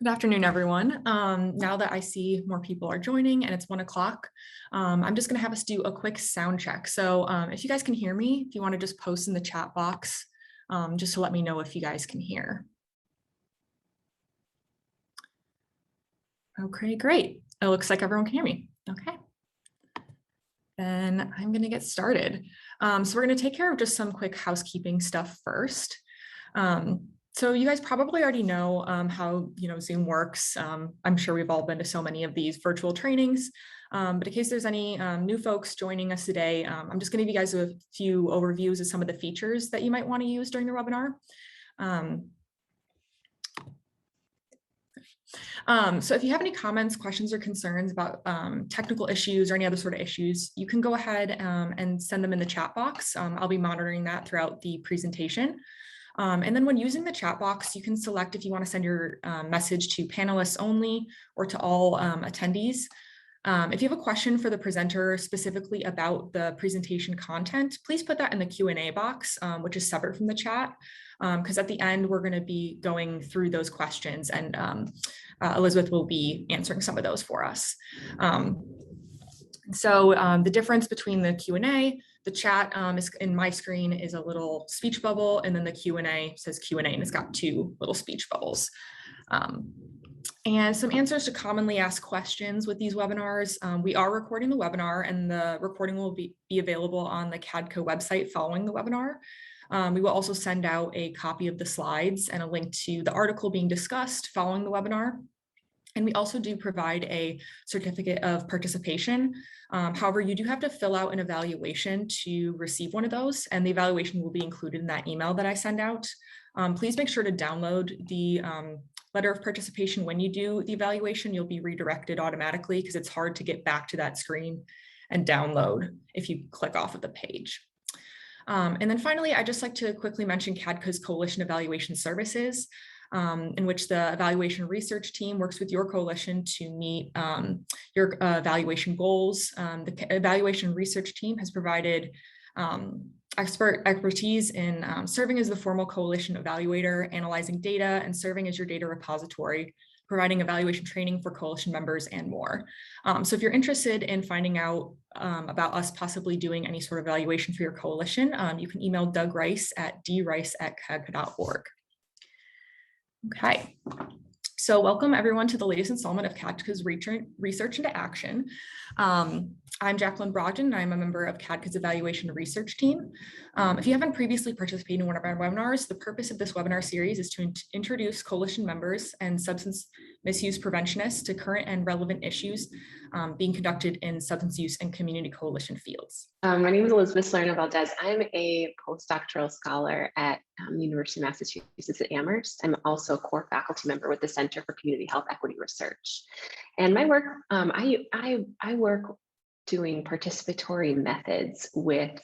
Good afternoon, everyone. Now that I see more people are joining and it's 1 o'clock, I'm just gonna have us do a quick sound check. So if you guys can hear me, if you wanna just post in the chat box, just to let me know if you guys can hear. Okay, great. It looks like everyone can hear me. Okay. Then I'm gonna get started. So we're gonna take care of just some quick housekeeping stuff first. So you guys probably already know how Zoom works. I'm sure we've all been to so many of these virtual trainings, but in case there's any new folks joining us today, I'm just going to give you guys a few overviews of some of the features that you might want to use during the webinar. So if you have any comments, questions, or concerns about technical issues or any other sort of issues, you can go ahead and send them in the chat box. I'll be monitoring that throughout the presentation. And then when using the chat box, you can select if you want to send your message to panelists only or to all attendees. If you have a question for the presenter specifically about the presentation content, please put that in the Q&A box, which is separate from the chat, because at the end, we're going to be going through those questions and Elizabeth will be answering some of those for us. So the difference between the Q&A, the chat is in my screen is a little speech bubble, and then the Q&A says Q&A, and it's got two little speech bubbles. And some answers to commonly asked questions with these webinars. We are recording the webinar, and the recording will be available on the CADCA website following the webinar. We will also send out a copy of the slides and a link to the article being discussed following the webinar. And we also do provide a certificate of participation. However, you do have to fill out an evaluation to receive one of those, and the evaluation will be included in that email that I send out. Please make sure to download the letter of participation when you do the evaluation. You'll be redirected automatically because it's hard to get back to that screen and download if you click off of the page. And then finally, I'd just like to quickly mention CADCA's Coalition Evaluation Services, in which the evaluation research team works with your coalition to meet your evaluation goals. The evaluation research team has provided expertise in serving as the formal coalition evaluator, analyzing data, and serving as your data repository, providing evaluation training for coalition members, and more. So if you're interested in finding out about us possibly doing any sort of evaluation for your coalition, you can email Doug Rice at drice@cadca.org. Okay, so welcome everyone to the latest installment of CADCA's Research into Action. I'm Jacqueline Brogdon, and I'm a member of CADCA's Evaluation Research team. If you haven't previously participated in one of our webinars, the purpose of this webinar series is to introduce coalition members and substance misuse preventionists to current and relevant issues being conducted in substance use and community coalition fields. My name is Elizabeth Salerno Valdez. I'm a postdoctoral scholar at University of Massachusetts at Amherst. I'm also a core faculty member with the Center for Community Health Equity Research. And my work, I work doing participatory methods with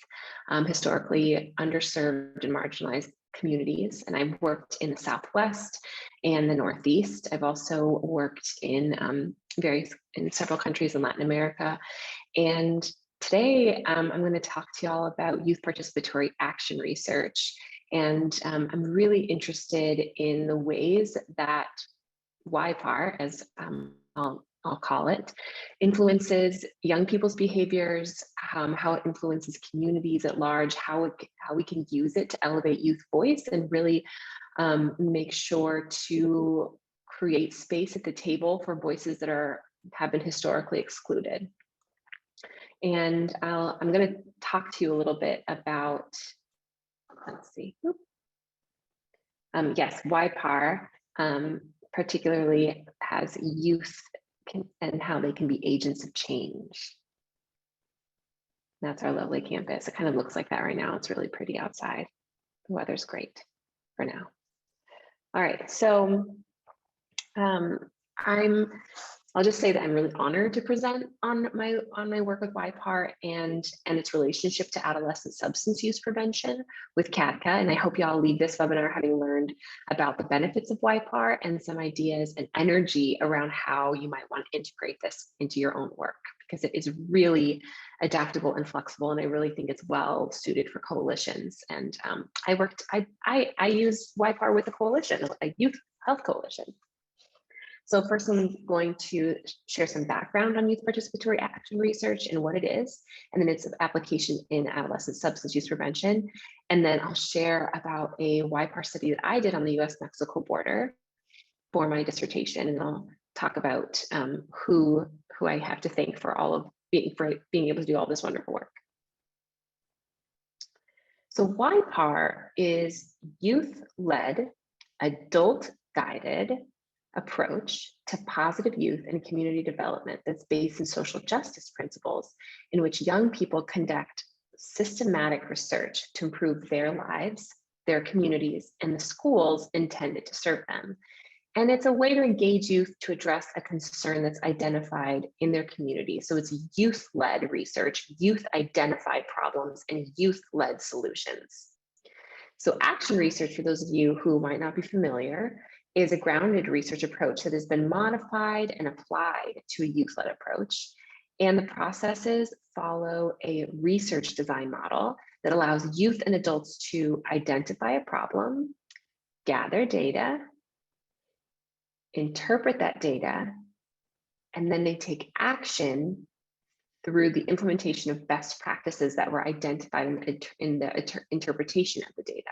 historically underserved and marginalized communities. And I've worked in the Southwest and the Northeast. I've also worked in several countries in Latin America. And today I'm going to talk to y'all about Youth Participatory Action Research. And I'm really interested in the ways that YPAR, as I'll call it, influences young people's behaviors, how it influences communities at large, how we can use it to elevate youth voice and really make sure to create space at the table for voices that have been historically excluded. And I'm going to talk to you a little bit about, let's see. Yes, YPAR particularly has youth and how they can be agents of change. That's our lovely campus. It kind of looks like that right now. It's really pretty outside. The weather's great for now. All right, so I'll just say that I'm really honored to present on my work with YPAR and its relationship to adolescent substance use prevention with CADCA. And I hope y'all leave this webinar having learned about the benefits of YPAR and some ideas and energy around how you might want to integrate this into your own work, because it is really adaptable and flexible. And I really think it's well suited for coalitions. And I use YPAR with a coalition, a youth health coalition. So first, I'm going to share some background on youth participatory action research and what it is, and then its application in adolescent substance use prevention. And then I'll share about a YPAR study that I did on the US-Mexico border for my dissertation, and I'll talk about who I have to thank for being able to do all this wonderful work. So YPAR is youth-led, adult-guided approach to positive youth and community development that's based in social justice principles, in which young people conduct systematic research to improve their lives, their communities, and the schools intended to serve them. And it's a way to engage youth to address a concern that's identified in their community. So it's youth-led research, youth-identified problems, and youth-led solutions. So action research, for those of you who might not be familiar, is a grounded research approach that has been modified and applied to a youth-led approach. And the processes follow a research design model that allows youth and adults to identify a problem, gather data, interpret that data, and then they take action through the implementation of best practices that were identified in the interpretation of the data.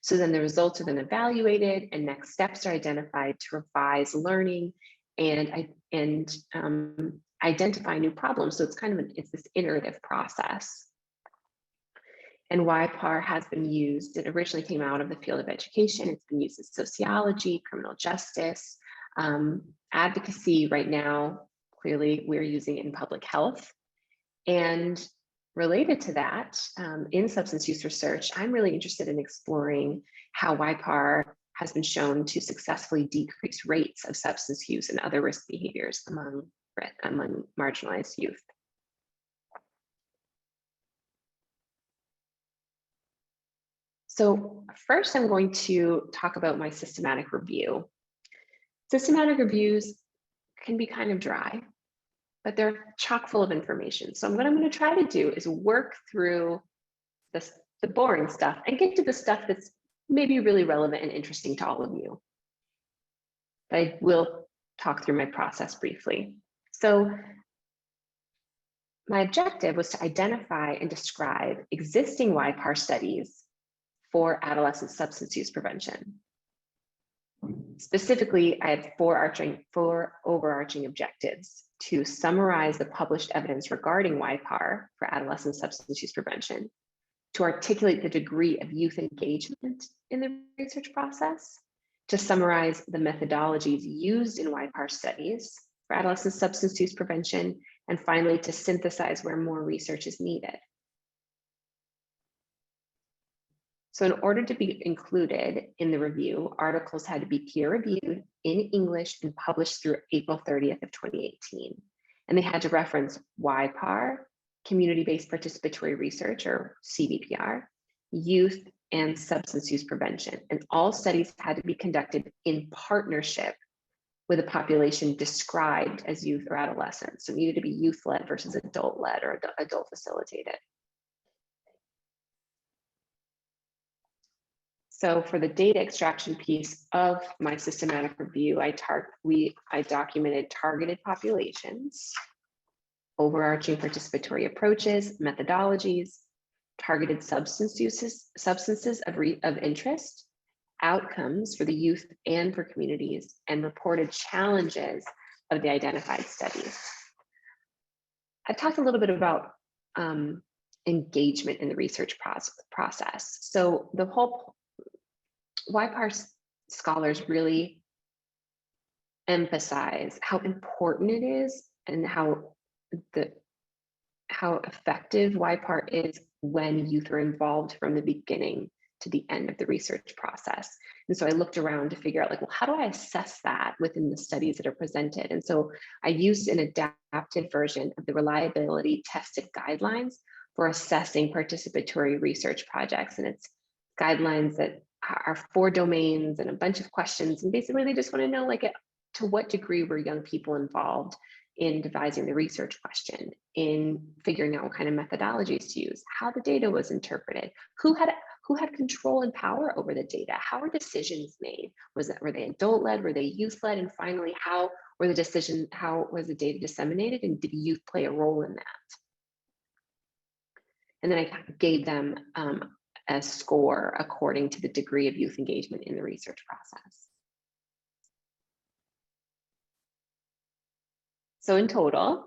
So then the results are then evaluated and next steps are identified to revise learning and identify new problems. So it's kind of it's this iterative process. And YPAR has been used, it originally came out of the field of education. It's been used in sociology, criminal justice, advocacy. Right now, clearly we're using it in public health. And related to that, in substance use research, I'm really interested in exploring how YPAR has been shown to successfully decrease rates of substance use and other risk behaviors among marginalized youth. So first, I'm going to talk about my systematic review. Systematic reviews can be kind of dry, but they're chock full of information. So what I'm going to try to do is work through the boring stuff and get to the stuff that's maybe really relevant and interesting to all of you. But I will talk through my process briefly. So my objective was to identify and describe existing YPAR studies for adolescent substance use prevention. Specifically, I had four overarching objectives: to summarize the published evidence regarding YPAR for adolescent substance use prevention, to articulate the degree of youth engagement in the research process, to summarize the methodologies used in YPAR studies for adolescent substance use prevention, and finally, to synthesize where more research is needed. So in order to be included in the review, articles had to be peer-reviewed in English and published through April 30th of 2018. And they had to reference YPAR, Community-Based Participatory Research, or CBPR, youth and substance use prevention. And all studies had to be conducted in partnership with a population described as youth or adolescents. So it needed to be youth-led versus adult-led or adult-facilitated. So for the data extraction piece of my systematic review, I documented targeted populations, overarching participatory approaches, methodologies, targeted substances of interest, outcomes for the youth and for communities, and reported challenges of the identified studies. I talked a little bit about engagement in the research process. So the whole YPAR scholars really emphasize how important it is and how effective YPAR is when youth are involved from the beginning to the end of the research process. And so I looked around to figure out, like, well, how do I assess that within the studies that are presented? And so I used an adapted version of the reliability tested guidelines for assessing participatory research projects. And it's guidelines that are 4 domains and a bunch of questions. And basically they just want to know, like, to what degree were young people involved in devising the research question, in figuring out what kind of methodologies to use, how the data was interpreted, who Who had control and power over the data? How were decisions made? Were they adult-led? Were they youth-led? And finally, how was the data disseminated, and did youth play a role in that? And then I gave them a score according to the degree of youth engagement in the research process. So in total,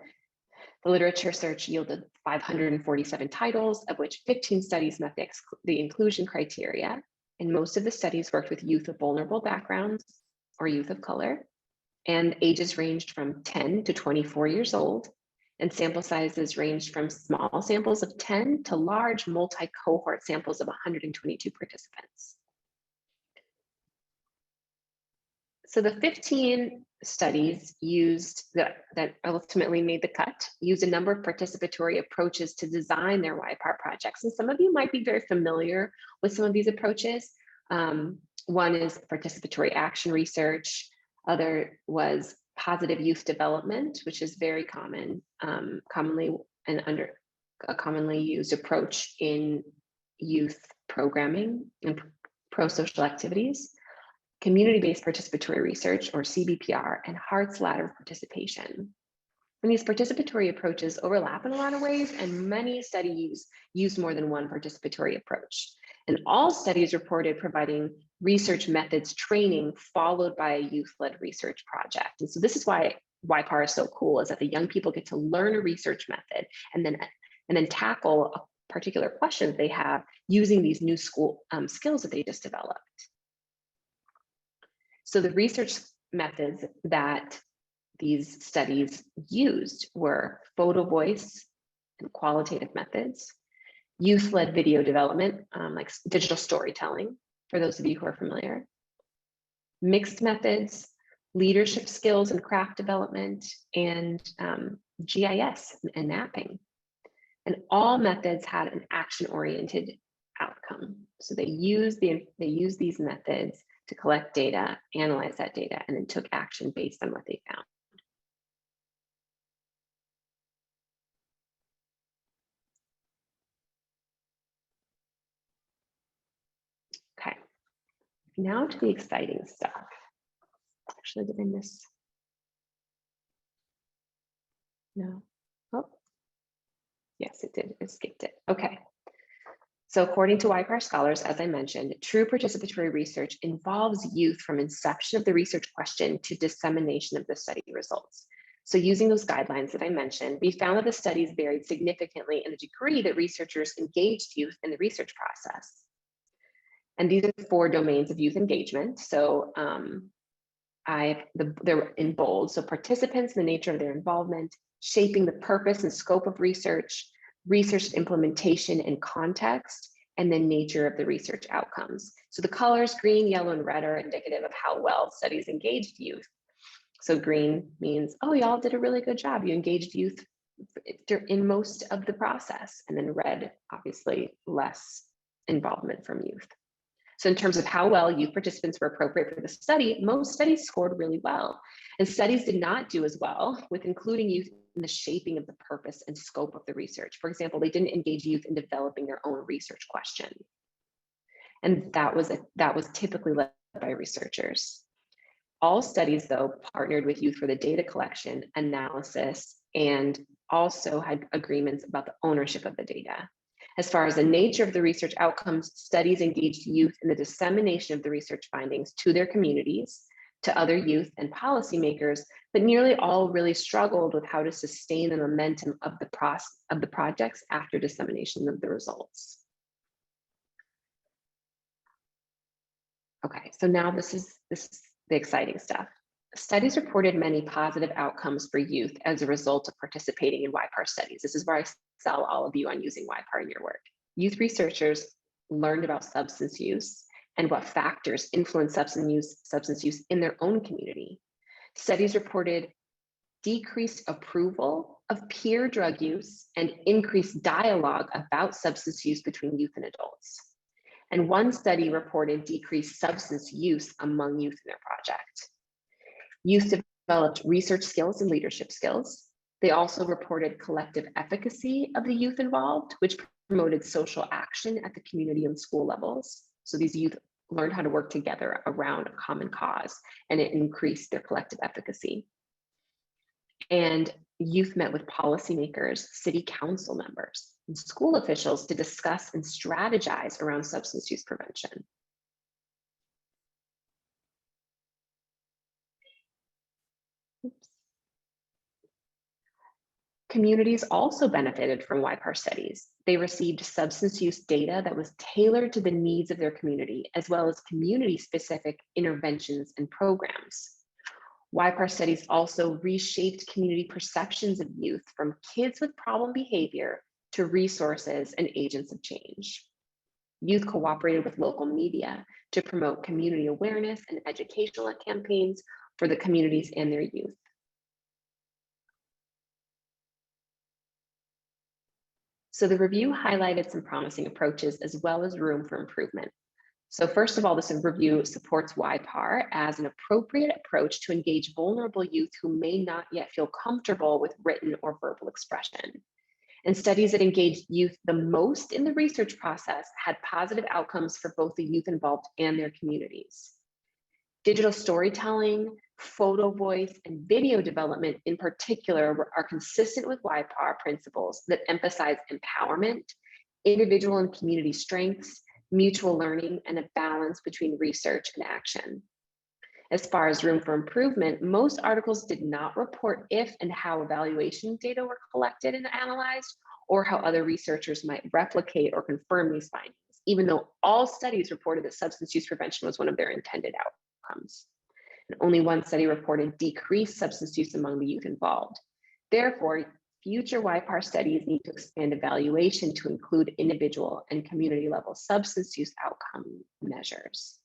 the literature search yielded 547 titles, of which 15 studies met the inclusion criteria. And most of the studies worked with youth of vulnerable backgrounds or youth of color, and ages ranged from 10 to 24 years old. And sample sizes ranged from small samples of 10 to large multi-cohort samples of 122 participants. So the 15 studies that ultimately made the cut used a number of participatory approaches to design their YPAR projects. And some of you might be very familiar with some of these approaches. One is participatory action research. Other was positive youth development, which is very common, commonly a commonly used approach in youth programming and pro-social activities. Community-based participatory research, or CBPR, and Hart's ladder of participation. And these participatory approaches overlap in a lot of ways, and many studies use more than one participatory approach. And all studies reported providing research methods training followed by a youth-led research project. And so this is why YPAR is so cool, is that the young people get to learn a research method and then tackle a particular question that they have using these new skills that they just developed. So the research methods that these studies used were photo voice and qualitative methods, youth-led video development, like digital storytelling, for those of you who are familiar, mixed methods, leadership skills and craft development, and GIS and mapping. And all methods had an action-oriented outcome. So they use these methods to collect data, analyze that data, and then took action based on what they found. Okay, now to the exciting stuff. Actually, did I miss? No. Oh, yes, it did. It skipped it. Okay. So according to YPAR scholars, as I mentioned, true participatory research involves youth from inception of the research question to dissemination of the study results. So using those guidelines that I mentioned, we found that the studies varied significantly in the degree that researchers engaged youth in the research process. And these are the 4 domains of youth engagement. So they're in bold. So participants, the nature of their involvement, shaping the purpose and scope of research, research implementation and context, and then nature of the research outcomes. So the colors green, yellow, and red are indicative of how well studies engaged youth. So green means, oh, y'all did a really good job. You engaged youth in most of the process. And then red, obviously less involvement from youth. So in terms of how well youth participants were appropriate for the study, most studies scored really well. And studies did not do as well with including youth in the shaping of the purpose and scope of the research. For example, they didn't engage youth in developing their own research question. And that was typically led by researchers. All studies, though, partnered with youth for the data collection, analysis, and also had agreements about the ownership of the data. As far as the nature of the research outcomes, studies engaged youth in the dissemination of the research findings to their communities, to other youth and policymakers, but nearly all really struggled with how to sustain the momentum of the projects after dissemination of the results. Okay, so now this is the exciting stuff. Studies reported many positive outcomes for youth as a result of participating in YPAR studies. This is where I sell all of you on using YPAR in your work. Youth researchers learned about substance use and what factors influence substance use in their own community. Studies reported decreased approval of peer drug use and increased dialogue about substance use between youth and adults. And one study reported decreased substance use among youth in their project. Youth developed research skills and leadership skills. They also reported collective efficacy of the youth involved, which promoted social action at the community and school levels. So these youth learned how to work together around a common cause, and it increased their collective efficacy. And youth met with policymakers, city council members, and school officials to discuss and strategize around substance use prevention. Communities also benefited from YPAR studies. They received substance use data that was tailored to the needs of their community, as well as community-specific interventions and programs. YPAR studies also reshaped community perceptions of youth from kids with problem behavior to resources and agents of change. Youth cooperated with local media to promote community awareness and educational campaigns for the communities and their youth. So the review highlighted some promising approaches as well as room for improvement. So first of all, this review supports YPAR as an appropriate approach to engage vulnerable youth who may not yet feel comfortable with written or verbal expression. And studies that engaged youth the most in the research process had positive outcomes for both the youth involved and their communities. Digital storytelling, photo voice, and video development in particular are consistent with YPAR principles that emphasize empowerment, individual and community strengths, mutual learning, and a balance between research and action. As far as room for improvement, most articles did not report if and how evaluation data were collected and analyzed, or how other researchers might replicate or confirm these findings, even though all studies reported that substance use prevention was one of their intended outcomes. And only one study reported decreased substance use among the youth involved. Therefore, future YPAR studies need to expand evaluation to include individual and community level substance use outcome measures.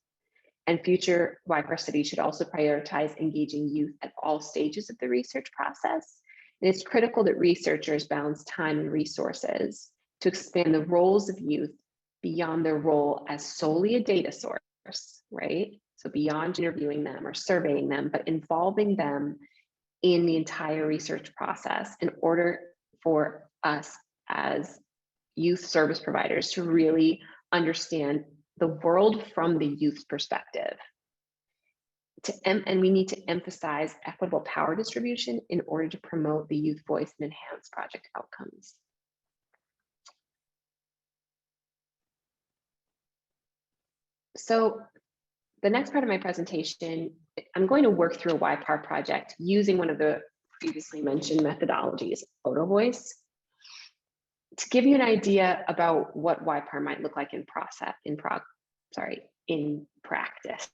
And future YPAR studies should also prioritize engaging youth at all stages of the research process. And it's critical that researchers balance time and resources to expand the roles of youth beyond their role as solely a data source, right? So beyond interviewing them or surveying them, but involving them in the entire research process in order for us as youth service providers to really understand the world from the youth's perspective. And we need to emphasize equitable power distribution in order to promote the youth voice and enhance project outcomes. So the next part of my presentation, I'm going to work through a YPAR project using one of the previously mentioned methodologies, photo voice, to give you an idea about what YPAR might look like in practice.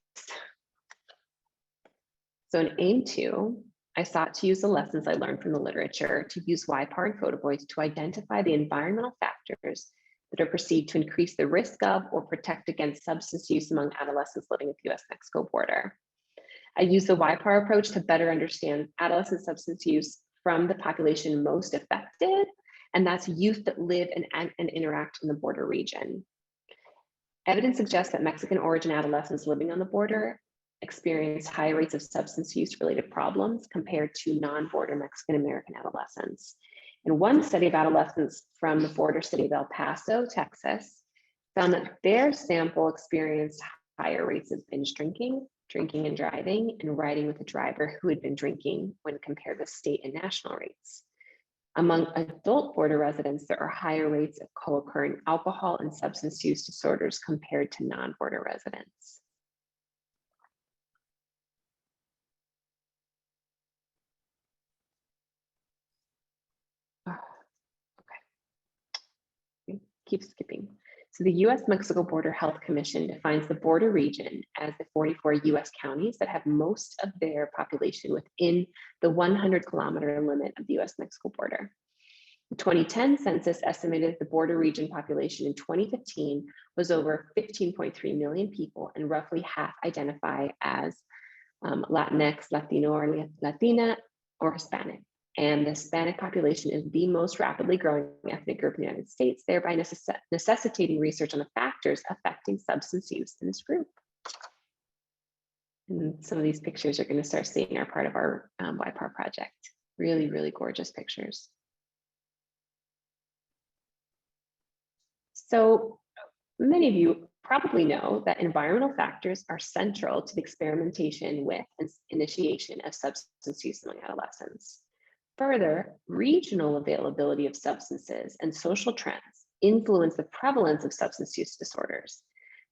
So in aim 2, I sought to use the lessons I learned from the literature to use YPAR and photo voice to identify the environmental factors that are perceived to increase the risk of or protect against substance use among adolescents living at the US-Mexico border. I used the YPAR approach to better understand adolescent substance use from the population most affected, and that's youth that live and interact in the border region. Evidence suggests that Mexican origin adolescents living on the border experience high rates of substance use related problems compared to non-border Mexican American adolescents. And one study of adolescents from the border city of El Paso, Texas, found that their sample experienced higher rates of binge drinking and driving, and riding with a driver who had been drinking when compared with state and national rates. Among adult border residents, there are higher rates of co-occurring alcohol and substance use disorders compared to non-border residents. Keep skipping. So the US-Mexico Border Health Commission defines the border region as the 44 US counties that have most of their population within the 100-kilometer limit of the US-Mexico border. The 2010 census estimated the border region population in 2015 was over 15.3 million people, and roughly half identify as Latinx, Latino, or Latina, or Hispanic. And the Hispanic population is the most rapidly growing ethnic group in the United States, thereby necessitating research on the factors affecting substance use in this group. And some of these pictures you're going to start seeing are part of our YPAR project. Really, really gorgeous pictures. So many of you probably know that environmental factors are central to the experimentation with and initiation of substance use among adolescents. Further, regional availability of substances and social trends influence the prevalence of substance use disorders.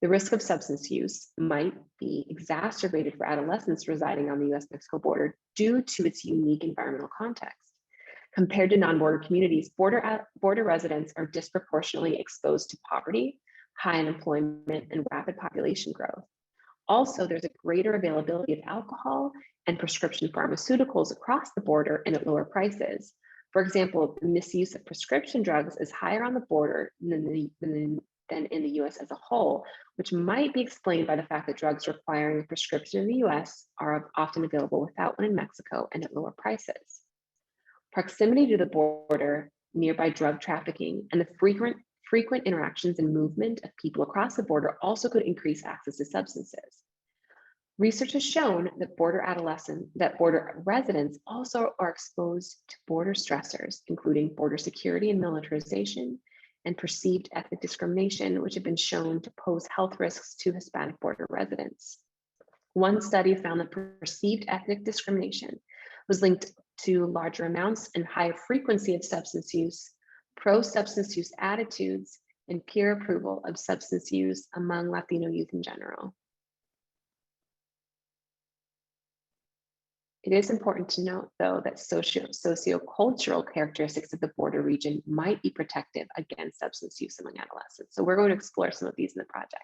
The risk of substance use might be exacerbated for adolescents residing on the US-Mexico border due to its unique environmental context. Compared to non-border communities, border residents are disproportionately exposed to poverty, high unemployment, and rapid population growth. Also, there's a greater availability of alcohol and prescription pharmaceuticals across the border and at lower prices. For example, the misuse of prescription drugs is higher on the border than in the US as a whole, which might be explained by the fact that drugs requiring a prescription in the US are often available without one in Mexico and at lower prices. Proximity to the border, nearby drug trafficking, and the frequent interactions and movement of people across the border also could increase access to substances. Research has shown that border residents also are exposed to border stressors, including border security and militarization, and perceived ethnic discrimination, which have been shown to pose health risks to Hispanic border residents. One study found that perceived ethnic discrimination was linked to larger amounts and higher frequency of substance use, pro-substance use attitudes, and peer approval of substance use among Latino youth in general. It is important to note, though, that socio-cultural characteristics of the border region might be protective against substance use among adolescents. So we're going to explore some of these in the project.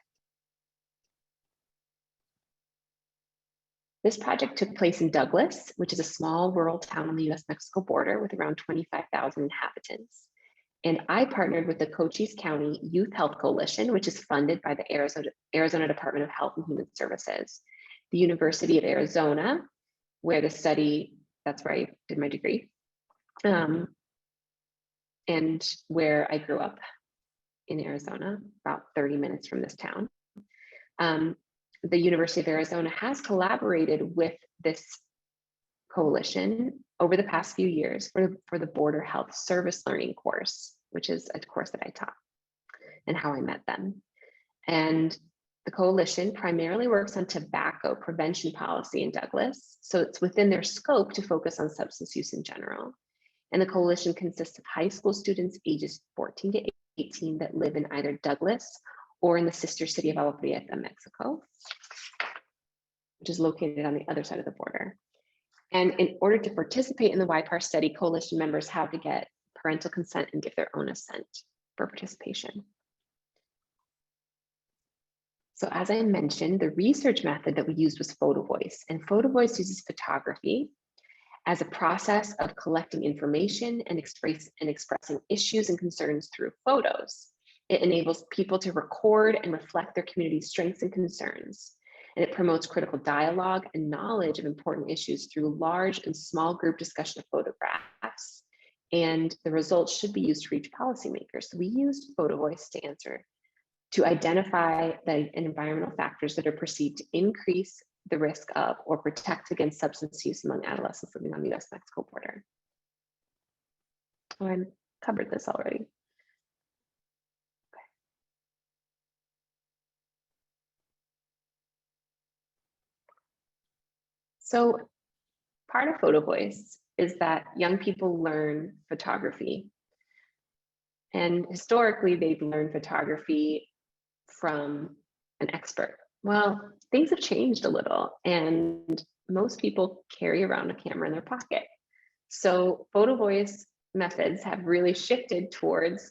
This project took place in Douglas, which is a small rural town on the US-Mexico border with around 25,000 inhabitants. And I partnered with the Cochise County Youth Health Coalition, which is funded by the Arizona Department of Health and Human Services, the University of Arizona, where the study, that's where I did my degree, and where I grew up in Arizona, about 30 minutes from this town. The University of Arizona has collaborated with this coalition over the past few years for the Border Health Service Learning course, which is a course that I taught and how I met them. And the coalition primarily works on tobacco prevention policy in Douglas, so it's within their scope to focus on substance use in general. And the coalition consists of high school students ages 14 to 18 that live in either Douglas or in the sister city of Agua Prieta, Mexico, which is located on the other side of the border. And in order to participate in the YPAR study, coalition members have to get parental consent and give their own assent for participation. So as I mentioned, the research method that we used was photo voice, and photo voice uses photography as a process of collecting information and expressing issues and concerns through photos. It enables people to record and reflect their community's strengths and concerns. And it promotes critical dialogue and knowledge of important issues through large and small group discussion of photographs. And the results should be used to reach policymakers. So we used photo voice to identify the environmental factors that are perceived to increase the risk of or protect against substance use among adolescents living on the US-Mexico border. Oh, I covered this already. So part of photo voice is that young people learn photography. And historically, they've learned photography from an expert. Well, things have changed a little, and most people carry around a camera in their pocket. So photo voice methods have really shifted towards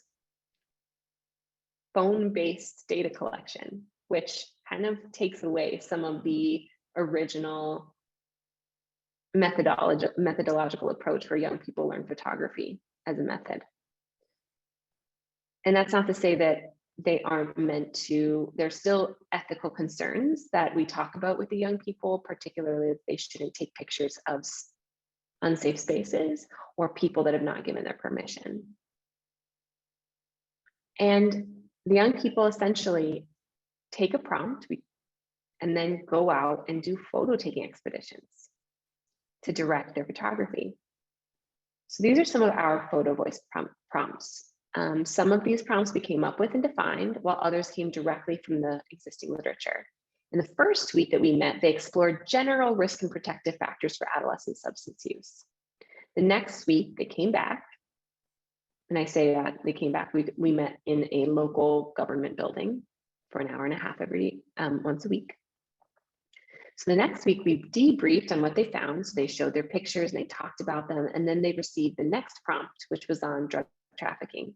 phone-based data collection, which kind of takes away some of the original methodological approach where young people learn photography as a method. And that's not to say that they aren't meant to, there's still ethical concerns that we talk about with the young people, particularly that they shouldn't take pictures of unsafe spaces or people that have not given their permission. And the young people essentially take a prompt and then go out and do photo taking expeditions to direct their photography. So these are some of our photo voice prompts. Some of these prompts we came up with and defined, while others came directly from the existing literature. In the first week that we met, they explored general risk and protective factors for adolescent substance use. The next week, they came back. And I say that they came back, we met in a local government building for an hour and a half once a week. So the next week we debriefed on what they found. So they showed their pictures and they talked about them. And then they received the next prompt, which was on drug trafficking,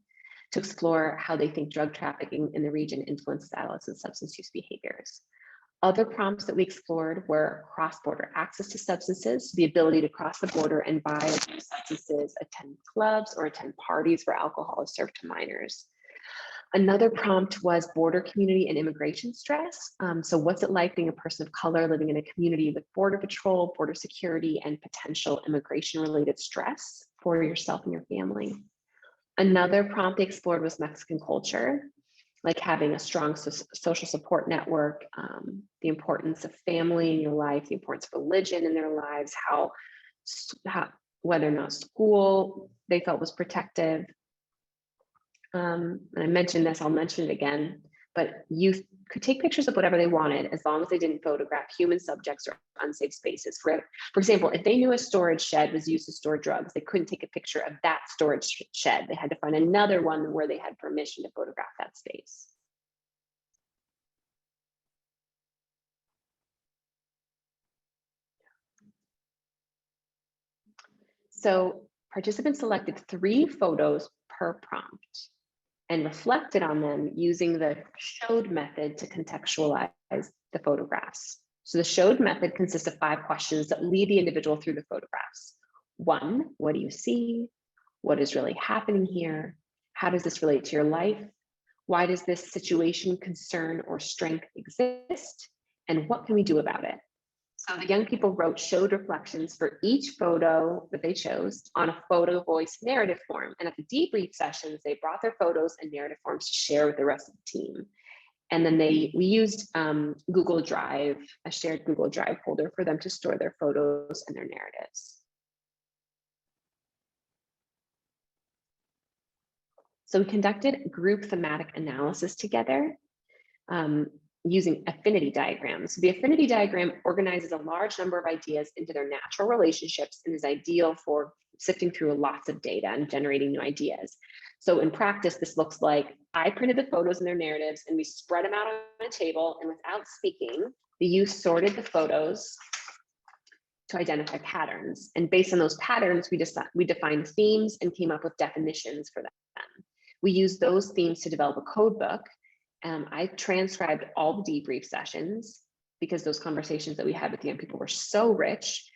to explore how they think drug trafficking in the region influences adolescent substance use behaviors. Other prompts that we explored were cross-border access to substances, the ability to cross the border and buy substances, attend clubs, or attend parties where alcohol is served to minors. Another prompt was border community and immigration stress. So what's it like being a person of color living in a community with border patrol, border security, and potential immigration-related stress for yourself and your family? Another prompt they explored was Mexican culture, like having a strong social support network, the importance of family in your life, the importance of religion in their lives, how whether or not school they felt was protective. And I mentioned this, I'll mention it again, but youth could take pictures of whatever they wanted as long as they didn't photograph human subjects or unsafe spaces. For example, if they knew a storage shed was used to store drugs, they couldn't take a picture of that storage shed. They had to find another one where they had permission to photograph that space. So participants selected 3 photos per prompt and reflected on them using the showed method to contextualize the photographs. So the showed method consists of 5 questions that lead the individual through the photographs. 1, what do you see? What is really happening here? How does this relate to your life? Why does this situation, concern, or strength exist? And what can we do about it? So the young people wrote showed reflections for each photo that they chose on a photo voice narrative form. And at the debrief sessions, they brought their photos and narrative forms to share with the rest of the team. And then we used Google Drive, a shared Google Drive folder for them to store their photos and their narratives. So we conducted group thematic analysis together. Using affinity diagrams. The affinity diagram organizes a large number of ideas into their natural relationships and is ideal for sifting through lots of data and generating new ideas. So in practice, this looks like I printed the photos and their narratives and we spread them out on a table, and without speaking, the youth sorted the photos to identify patterns. And based on those patterns, we defined themes and came up with definitions for them. We used those themes to develop a code book. I transcribed all the debrief sessions because those conversations that we had with the young people were so rich.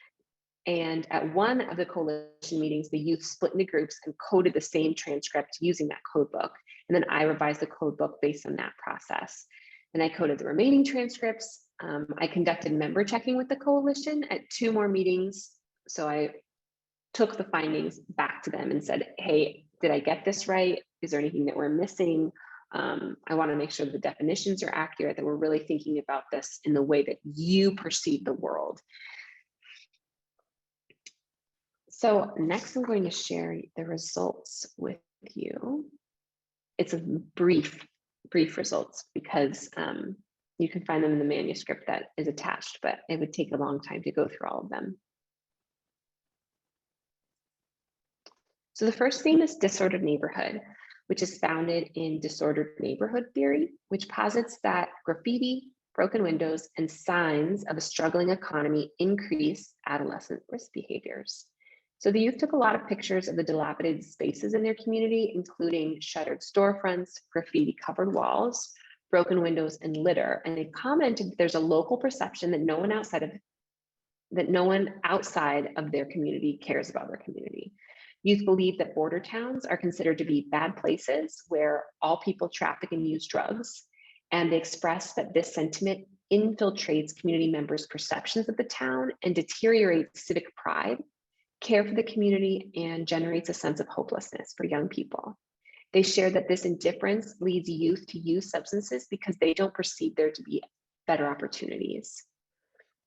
And at one of the coalition meetings, the youth split into groups and coded the same transcript using that code book. And then I revised the code book based on that process. And I coded the remaining transcripts. I conducted member checking with the coalition at 2 more meetings. So I took the findings back to them and said, hey, did I get this right? Is there anything that we're missing? I want to make sure the definitions are accurate, that we're really thinking about this in the way that you perceive the world. So next I'm going to share the results with you. It's a brief results because you can find them in the manuscript that is attached, but it would take a long time to go through all of them. So the first theme is disordered neighborhood, which is founded in disordered neighborhood theory, which posits that graffiti, broken windows, and signs of a struggling economy increase adolescent risk behaviors. So the youth took a lot of pictures of the dilapidated spaces in their community, including shuttered storefronts, graffiti-covered walls, broken windows, and litter. And they commented that there's a local perception that no one outside of their community cares about their community. Youth believe that border towns are considered to be bad places where all people traffic and use drugs. And they express that this sentiment infiltrates community members' perceptions of the town and deteriorates civic pride, care for the community, and generates a sense of hopelessness for young people. They share that this indifference leads youth to use substances because they don't perceive there to be better opportunities.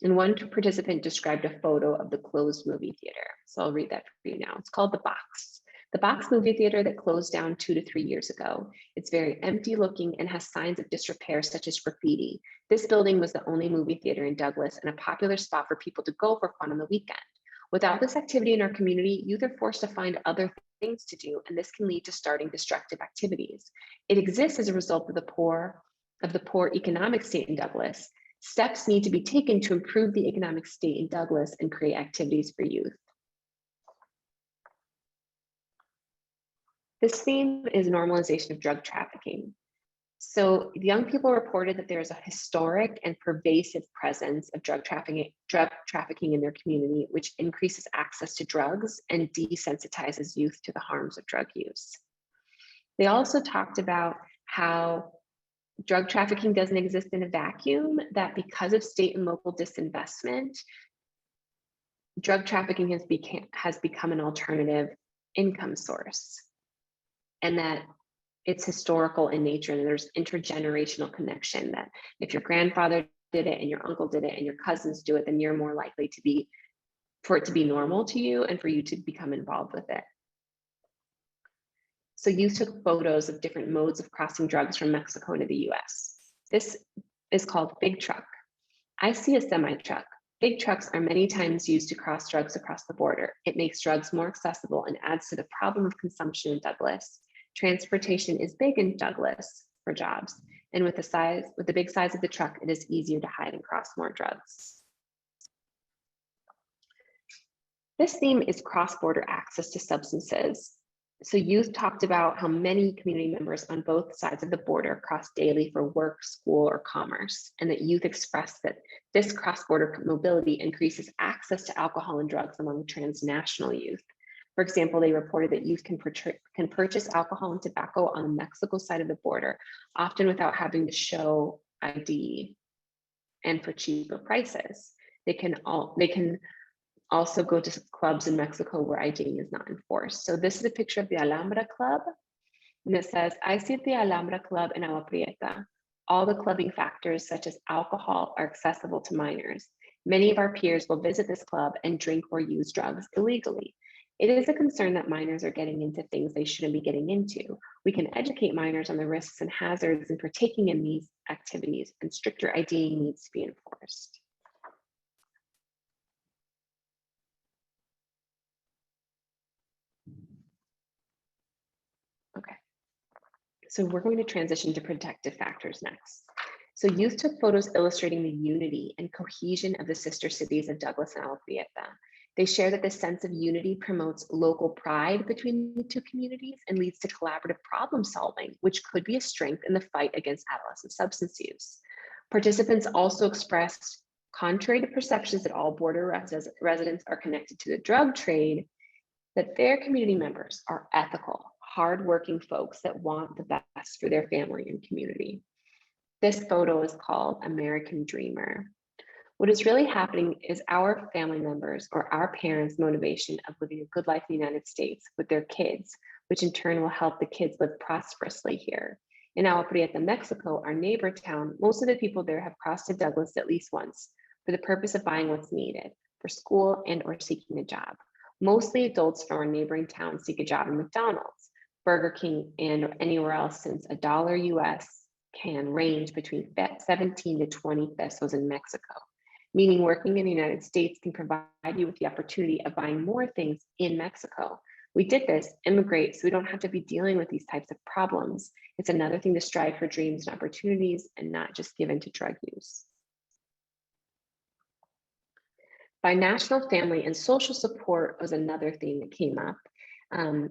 And one participant described a photo of the closed movie theater. So I'll read that for you now. It's called The Box. The Box movie theater that closed down 2 to 3 years ago. It's very empty looking and has signs of disrepair such as graffiti. This building was the only movie theater in Douglas and a popular spot for people to go for fun on the weekend. Without this activity in our community, youth are forced to find other things to do, and this can lead to starting destructive activities. It exists as a result of the poor economic state in Douglas. Steps need to be taken to improve the economic state in Douglas and create activities for youth. This theme is normalization of drug trafficking. So young people reported that there is a historic and pervasive presence of drug trafficking in their community, which increases access to drugs and desensitizes youth to the harms of drug use. They also talked about how drug trafficking doesn't exist in a vacuum, that because of state and local disinvestment, drug trafficking has become an alternative income source, and that it's historical in nature, and there's intergenerational connection, that if your grandfather did it and your uncle did it and your cousins do it, then you're more likely for it to be normal to you and for you to become involved with it. So youth took photos of different modes of crossing drugs from Mexico into the US. This is called big truck. I see a semi truck. Big trucks are many times used to cross drugs across the border. It makes drugs more accessible and adds to the problem of consumption in Douglas. Transportation is big in Douglas for jobs, and with the big size of the truck, it is easier to hide and cross more drugs. This theme is cross-border access to substances. So youth talked about how many community members on both sides of the border cross daily for work, school, or commerce, and that youth expressed that this cross-border mobility increases access to alcohol and drugs among transnational youth. For example, they reported that youth can purchase alcohol and tobacco on the Mexico side of the border, often without having to show ID, and for cheaper prices. They can also go to clubs in Mexico where ID is not enforced. So this is a picture of the Alhambra Club, and it says, I see the Alhambra Club in Agua Prieta. All the clubbing factors such as alcohol are accessible to minors. Many of our peers will visit this club and drink or use drugs illegally. It is a concern that minors are getting into things they shouldn't be getting into. We can educate minors on the risks and hazards in partaking in these activities, and stricter IDing needs to be enforced. Okay, so we're going to transition to protective factors next. So youth took photos illustrating the unity and cohesion of the sister cities of Douglas and Agua Prieta. They share that the sense of unity promotes local pride between the two communities and leads to collaborative problem solving, which could be a strength in the fight against adolescent substance use. Participants also expressed, contrary to perceptions that all border residents are connected to the drug trade, that their community members are ethical, hardworking folks that want the best for their family and community. This photo is called American Dreamer. What is really happening is our family members or our parents' motivation of living a good life in the United States with their kids, which in turn will help the kids live prosperously here. In Agua Prieta, Mexico, our neighbor town, most of the people there have crossed to Douglas at least once for the purpose of buying what's needed for school and or seeking a job. Mostly adults from our neighboring towns seek a job in McDonald's, Burger King, and or anywhere else, since $1 US can range between 17 to 20 pesos in Mexico. Meaning working in the United States can provide you with the opportunity of buying more things in Mexico. We did this, immigrate, so we don't have to be dealing with these types of problems. It's another thing to strive for dreams and opportunities and not just give in to drug use. Binational family and social support was another theme that came up, and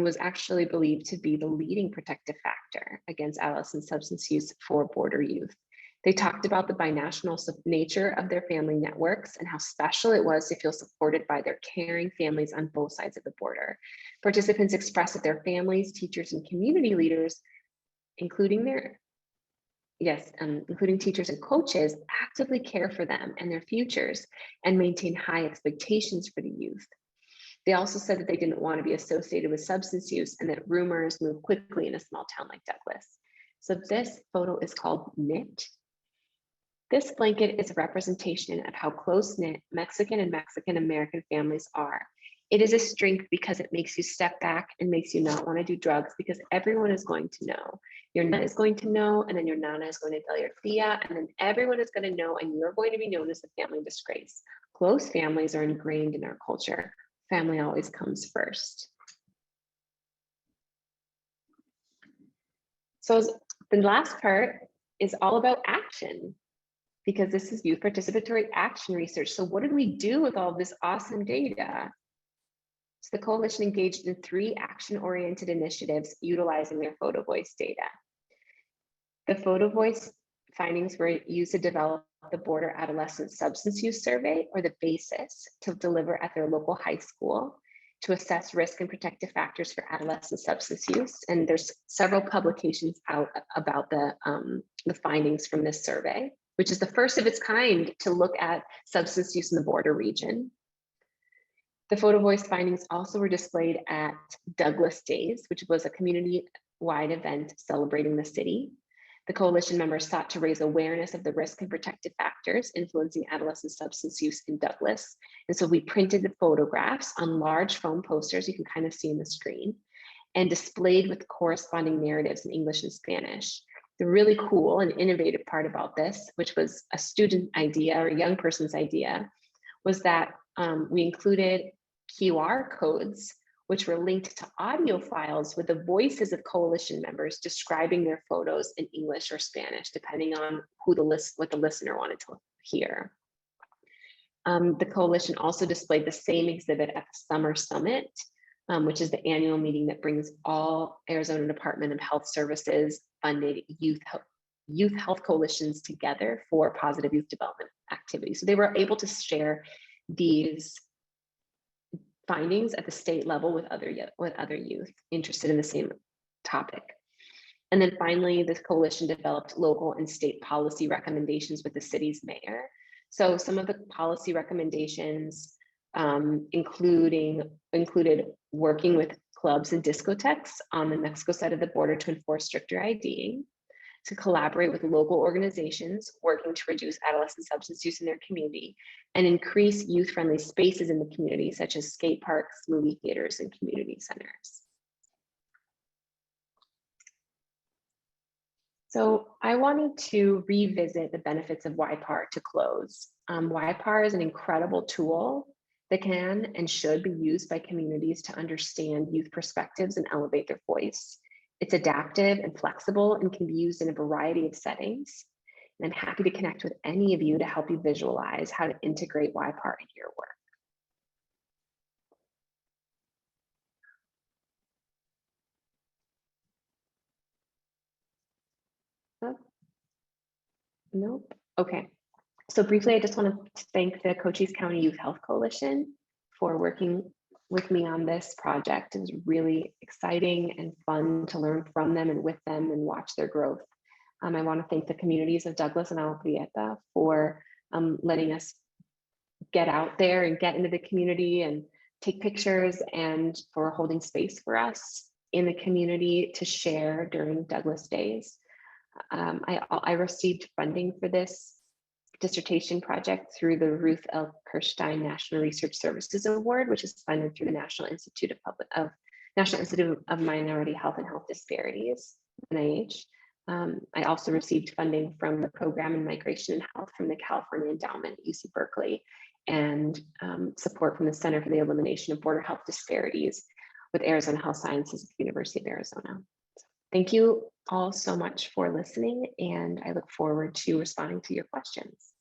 was actually believed to be the leading protective factor against adolescent substance use for border youth. They talked about the binational nature of their family networks and how special it was to feel supported by their caring families on both sides of the border. Participants expressed that their families, teachers, and community leaders, including teachers and coaches, actively care for them and their futures and maintain high expectations for the youth. They also said that they didn't want to be associated with substance use and that rumors move quickly in a small town like Douglas. So this photo is called Knit. This blanket is a representation of how close-knit Mexican and Mexican American families are. It is a strength because it makes you step back and makes you not want to do drugs, because everyone is going to know. Your nana is going to know, and then your nana is going to tell your tia, and then everyone is going to know, and you're going to be known as the family disgrace. Close families are ingrained in our culture. Family always comes first. So the last part is all about action, because this is youth participatory action research. So what did we do with all this awesome data? So the coalition engaged in 3 action-oriented initiatives utilizing their photo voice data. The photo voice findings were used to develop the Border Adolescent Substance Use Survey, or the BASIS, to deliver at their local high school to assess risk and protective factors for adolescent substance use. And there's several publications out about the findings from this survey, which is the first of its kind to look at substance use in the border region. The photo voice findings also were displayed at Douglas Days, which was a community-wide event celebrating the city. The coalition members sought to raise awareness of the risk and protective factors influencing adolescent substance use in Douglas. And so we printed the photographs on large foam posters, you can kind of see in the screen, and displayed with corresponding narratives in English and Spanish. The really cool and innovative part about this, which was a student idea or a young person's idea, was that we included QR codes, which were linked to audio files with the voices of coalition members describing their photos in English or Spanish, depending on what the listener wanted to hear. The coalition also displayed the same exhibit at the Summer Summit, which is the annual meeting that brings all Arizona Department of Health Services funded youth health coalitions together for positive youth development activities. So they were able to share these findings at the state level with other youth interested in the same topic. And then finally, this coalition developed local and state policy recommendations with the city's mayor. So some of the policy recommendations included working with clubs and discotheques on the Mexico side of the border to enforce stricter IDing, to collaborate with local organizations working to reduce adolescent substance use in their community, and increase youth-friendly spaces in the community, such as skate parks, movie theaters, and community centers. So I wanted to revisit the benefits of YPAR to close. YPAR is an incredible tool that can and should be used by communities to understand youth perspectives and elevate their voice. It's adaptive and flexible and can be used in a variety of settings. And I'm happy to connect with any of you to help you visualize how to integrate YPAR into your work. Oh. Nope. Okay. So briefly, I just want to thank the Cochise County Youth Health Coalition for working with me on this project. It was really exciting and fun to learn from them and with them and watch their growth. I want to thank the communities of Douglas and Agua Prieta for letting us get out there and get into the community and take pictures, and for holding space for us in the community to share during Douglas Days. I received funding for this dissertation project through the Ruth L. Kirstein National Research Services Award, which is funded through the National Institute of Minority Health and Health Disparities, NIH. I also received funding from the Program in Migration and Health from the California Endowment at UC Berkeley, and support from the Center for the Elimination of Border Health Disparities with Arizona Health Sciences at the University of Arizona. Thank you all so much for listening, and I look forward to responding to your questions.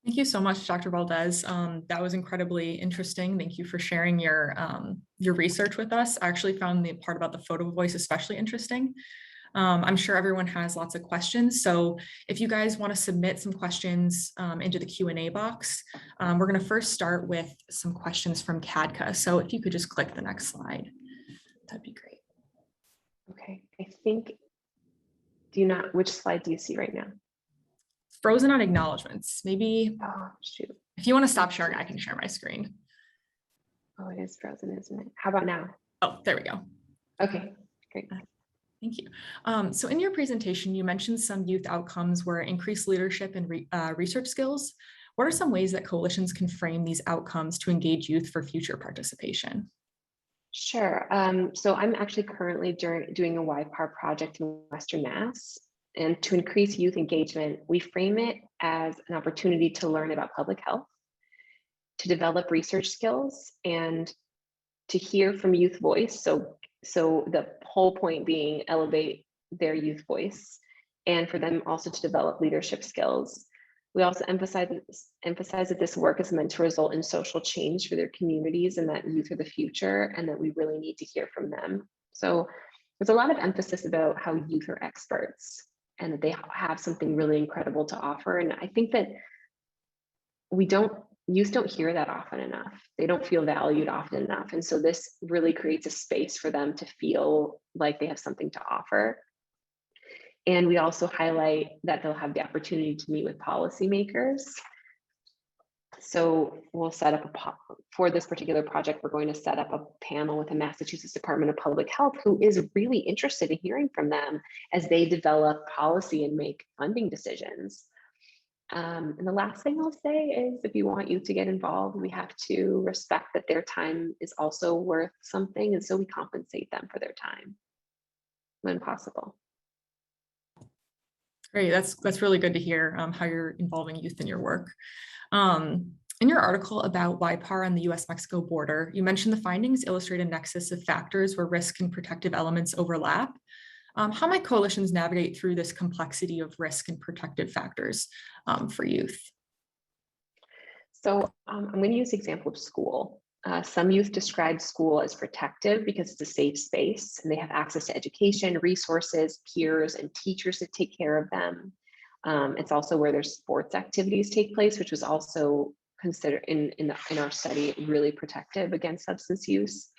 Thank you so much, Dr. Valdez. That was incredibly interesting. Thank you for sharing your research with us. I actually found the part about the photo voice especially interesting. I'm sure everyone has lots of questions. So if you guys want to submit some questions into the Q&A box, we're going to first start with some questions from CADCA. So if you could just click the next slide, that'd be great. Okay, I think, which slide do you see right now? Frozen on acknowledgements. Maybe, oh shoot. If you want to stop sharing, I can share my screen. Oh, it is frozen, isn't it? How about now? Oh, there we go. Okay, great. Thank you. So in your presentation, you mentioned some youth outcomes were increased leadership and research skills. what are some ways that coalitions can frame these outcomes to engage youth for future participation? Sure. So I'm actually currently doing a YPAR project in Western Mass. And to increase youth engagement, we frame it as an opportunity to learn about public health, to develop research skills, and to hear from youth voice. So the whole point being elevate their youth voice, and for them also to develop leadership skills. We also emphasize that this work is meant to result in social change for their communities, and that youth are the future, and that we really need to hear from them. So there's a lot of emphasis about how youth are experts and that they have something really incredible to offer. And I think that youth don't hear that often enough. They don't feel valued often enough. And so this really creates a space for them to feel like they have something to offer. And we also highlight that they'll have the opportunity to meet with policymakers. So we'll set up for this particular project, we're going to set up a panel with the Massachusetts Department of Public Health, who is really interested in hearing from them as they develop policy and make funding decisions. And the last thing I'll say is, if you want youth to get involved, we have to respect that their time is also worth something. And so we compensate them for their time when possible. Great, that's really good to hear how you're involving youth in your work. In your article about YPAR on the US-Mexico border, you mentioned the findings illustrate a nexus of factors where risk and protective elements overlap. How might coalitions navigate through this complexity of risk and protective factors for youth? So I'm going to use the example of school. Some youth describe school as protective because it's a safe space and they have access to education, resources, peers, and teachers that take care of them. It's also where their sports activities take place, which was also considered in our study really protective against substance use.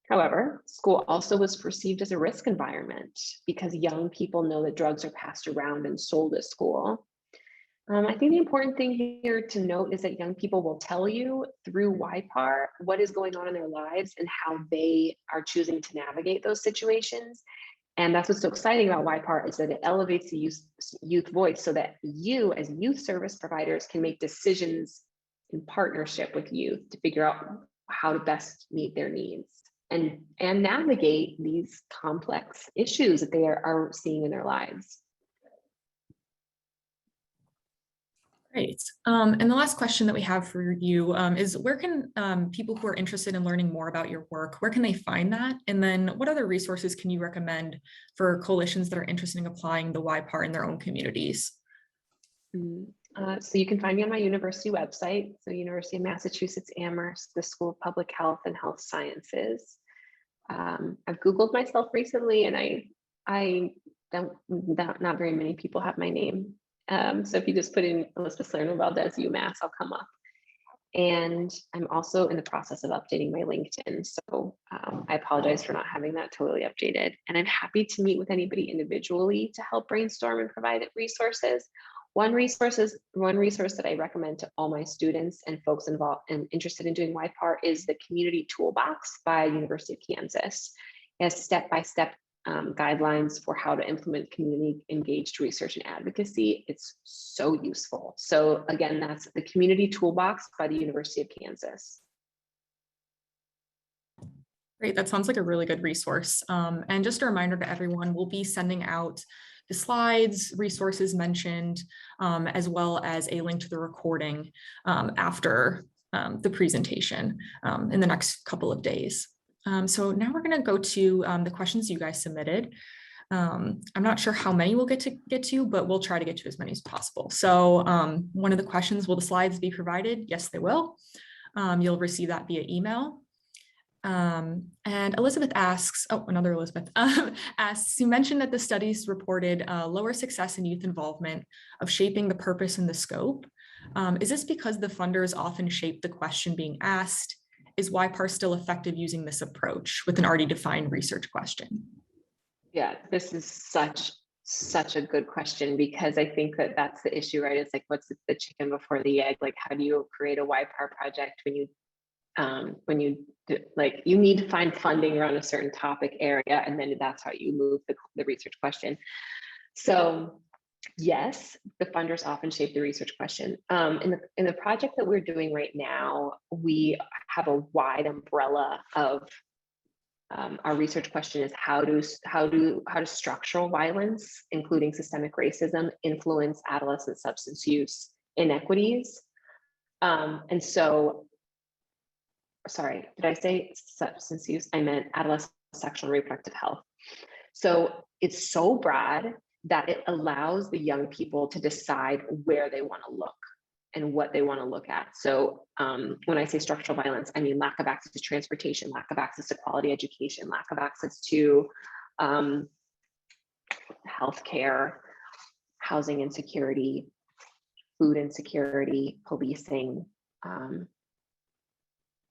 However, school also was perceived as a risk environment because young people know that drugs are passed around and sold at school. I think the important thing here to note is that young people will tell you through YPAR what is going on in their lives and how they are choosing to navigate those situations. And that's what's so exciting about YPAR, is that it elevates the youth voice so that you as youth service providers can make decisions in partnership with youth to figure out how to best meet their needs and navigate these complex issues that they are seeing in their lives. Great. And the last question that we have for you is, where can people who are interested in learning more about your work, where can they find that? And then what other resources can you recommend for coalitions that are interested in applying the YPAR in their own communities? So you can find me on my university website. So University of Massachusetts Amherst, the School of Public Health and Health Sciences. I've Googled myself recently, and not very many people have my name. So if you just put in Elizabeth Salerno Valdez, UMass, I'll come up. And I'm also in the process of updating my LinkedIn. So I apologize for not having that totally updated. And I'm happy to meet with anybody individually to help brainstorm and provide resources. One resource that I recommend to all my students and folks involved and interested in doing YPAR is the Community Toolbox by University of Kansas. It has step-by-step guidelines for how to implement community engaged research and advocacy. It's so useful. So again, that's the Community Toolbox by the University of Kansas. Great, that sounds like a really good resource. And just a reminder to everyone, we'll be sending out the slides, resources mentioned, as well as a link to the recording after the presentation in the next couple of days. So now we're going to go to the questions you guys submitted. I'm not sure how many we'll get to, but we'll try to get to as many as possible. So one of the questions, will the slides be provided? Yes, they will. You'll receive that via email. And Elizabeth asks, another Elizabeth asks, you mentioned that the studies reported lower success in youth involvement of shaping the purpose and the scope. Is this because the funders often shape the question being asked? Is YPAR still effective using this approach with an already defined research question? Yeah, this is such a good question, because I think that that's the issue, right? It's like, what's the chicken before the egg? Like, how do you create a YPAR project when you need to find funding around a certain topic area, and then that's how you move the research question. So Yes, the funders often shape the research question. In the project that we're doing right now, we have a wide umbrella of our research question is how does structural violence, including systemic racism, influence adolescent substance use inequities? And so, sorry, did I say substance use? I meant adolescent sexual and reproductive health. So it's so broad that it allows the young people to decide where they want to look and what they want to look at. So when I say structural violence, I mean lack of access to transportation, lack of access to quality education, lack of access to healthcare, housing insecurity, food insecurity, policing,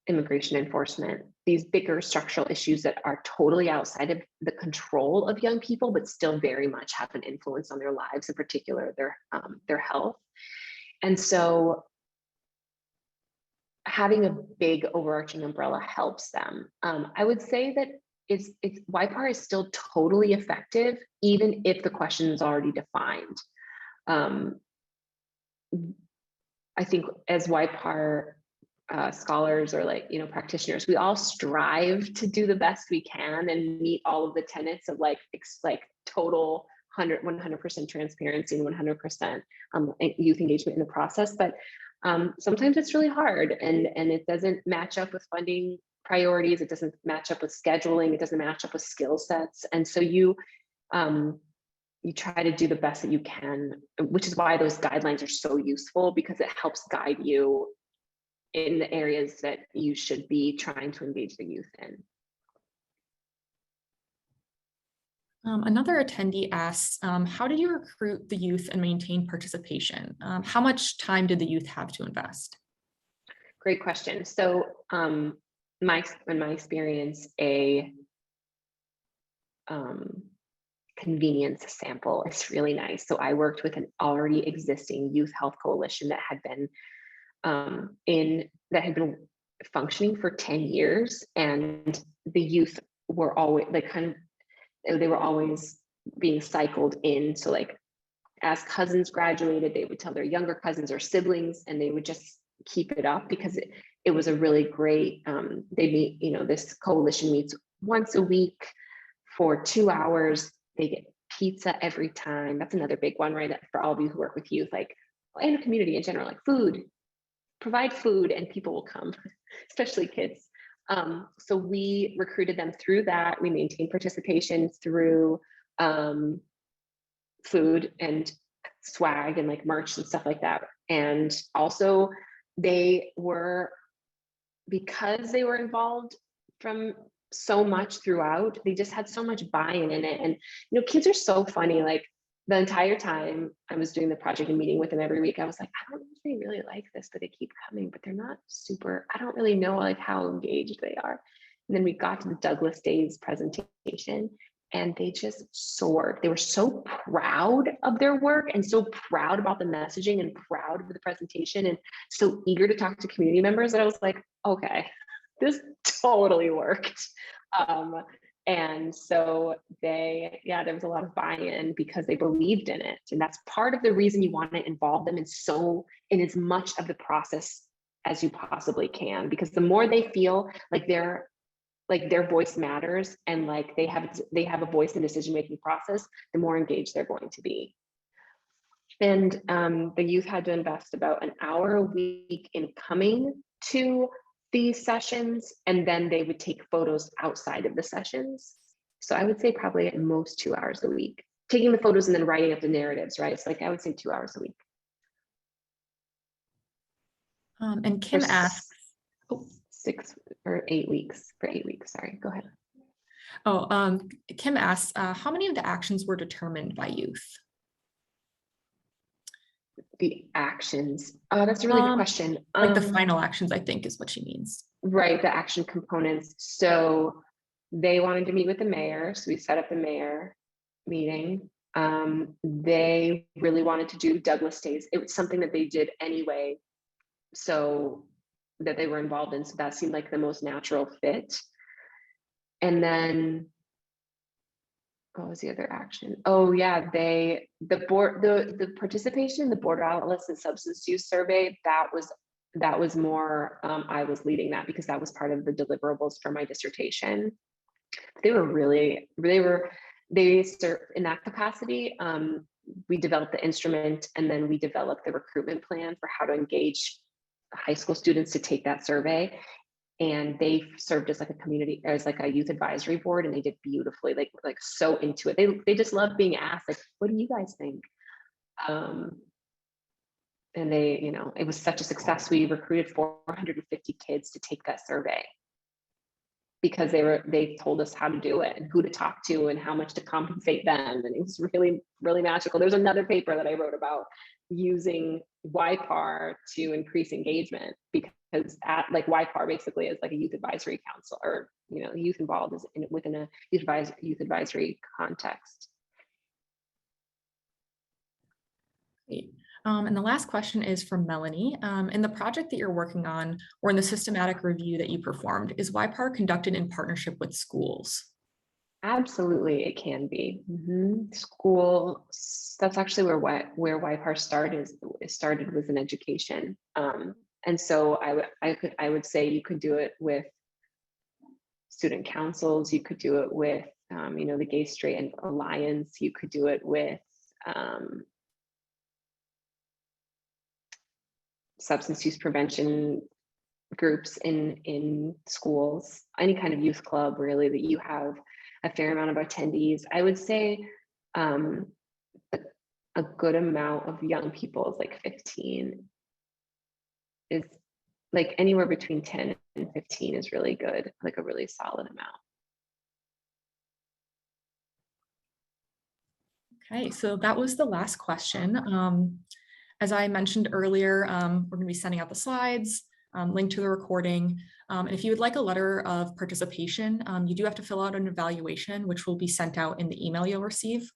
immigration enforcement, these bigger structural issues that are totally outside of the control of young people, but still very much have an influence on their lives, in particular their health. And so having a big overarching umbrella helps them. I would say that YPAR is still totally effective, even if the question is already defined. I think as YPAR scholars or practitioners, we all strive to do the best we can and meet all of the tenets of like total 100% transparency and 100% youth engagement in the process. But sometimes it's really hard and it doesn't match up with funding priorities. It doesn't match up with scheduling. It doesn't match up with skill sets. And so you try to do the best that you can, which is why those guidelines are so useful, because it helps guide you in the areas that you should be trying to engage the youth in. Another attendee asks, how did you recruit the youth and maintain participation? How much time did the youth have to invest? Great question. So in my experience, a convenience sample is really nice. So I worked with an already existing youth health coalition that had been functioning for 10 years, and the youth were always they were always being cycled in. So like as cousins graduated, they would tell their younger cousins or siblings, and they would just keep it up because it was a really great, they meet, this coalition meets once a week for 2 hours. They get pizza every time. That's another big one, right? For all of you who work with youth, and a community in general, food, provide food and people will come, especially kids. So we recruited them through that. We maintained participation through food and swag and merch and stuff like that. And also because they were involved from so much throughout, they just had so much buy-in in it. And kids are so funny. The entire time I was doing the project and meeting with them every week, I was like, I don't know if they really like this, but they keep coming, but they're not super, I don't really know how engaged they are. And then we got to the Douglas Days presentation and they just soared. They were so proud of their work and so proud about the messaging and proud of the presentation and so eager to talk to community members that I was like, okay, this totally worked. And so there was a lot of buy-in because they believed in it. And that's part of the reason you want to involve them in as much of the process as you possibly can, because the more they feel like their voice matters and they have a voice in the decision-making process, the more engaged they're going to be. And the youth had to invest about an hour a week in coming to these sessions, and then they would take photos outside of the sessions. So I would say probably at most 2 hours a week, taking the photos and then writing up the narratives, right? It's I would say 2 hours a week. And Kim asks, 6 or 8 weeks, for 8 weeks, sorry, go ahead. Kim asks, how many of the actions were determined by youth? The actions, that's a really good question. The final actions, I think is what she means. Right, the action components. So they wanted to meet with the mayor, so we set up the mayor meeting. They really wanted to do Douglas Days. It was something that they did anyway, so that they were involved in, so that seemed like the most natural fit. And then what was the other action? Oh yeah, the participation in the border adolescent substance use survey, that was more, I was leading that because that was part of the deliverables for my dissertation. They served in that capacity. We developed the instrument, and then we developed the recruitment plan for how to engage high school students to take that survey. And they served as like a community, as like a youth advisory board, and they did beautifully, like so into it. They just love being asked, like, what do you guys think? And they, it was such a success. We recruited 450 kids to take that survey because they told us how to do it and who to talk to and how much to compensate them. And it was really, really magical. There's another paper that I wrote about using YPAR to increase engagement, because YPAR basically is like a youth advisory council, or youth involved is within a youth advisory context. Great. And the last question is from Melanie. In the project that you're working on, or in the systematic review that you performed, is YPAR conducted in partnership with schools? Absolutely, it can be. School, that's actually where YPAR started was in education. And so I would say you could do it with student councils, you could do it with the Gay Straight Alliance, you could do it with substance use prevention groups in schools, any kind of youth club really that you have a fair amount of attendees. I would say a good amount of young people is like 15, is like anywhere between 10 and 15 is really good, like a really solid amount. Okay, so that was the last question. As I mentioned earlier, we're going to be sending out the slides, link to the recording. And if you would like a letter of participation, you do have to fill out an evaluation, which will be sent out in the email you'll receive.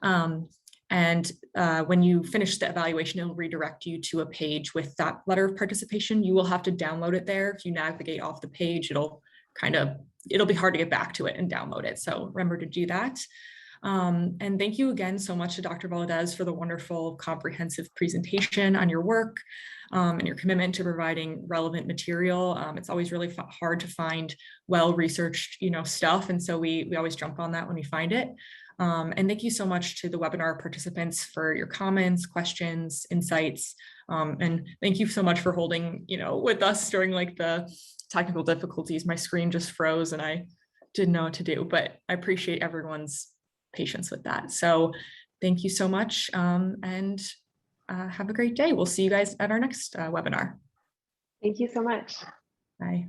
And when you finish the evaluation, it'll redirect you to a page with that letter of participation. You will have to download it there. If you navigate off the page, it'll be hard to get back to it and download it. So remember to do that. And thank you again so much to Dr. Valdez for the wonderful comprehensive presentation on your work and your commitment to providing relevant material. It's always really hard to find well-researched, stuff. And so we always jump on that when we find it. And thank you so much to the webinar participants for your comments, questions, insights. And thank you so much for holding, with us during like the technical difficulties. My screen just froze and I didn't know what to do, but I appreciate everyone's patience with that. So thank you so much, and have a great day. We'll see you guys at our next webinar. Thank you so much. Bye.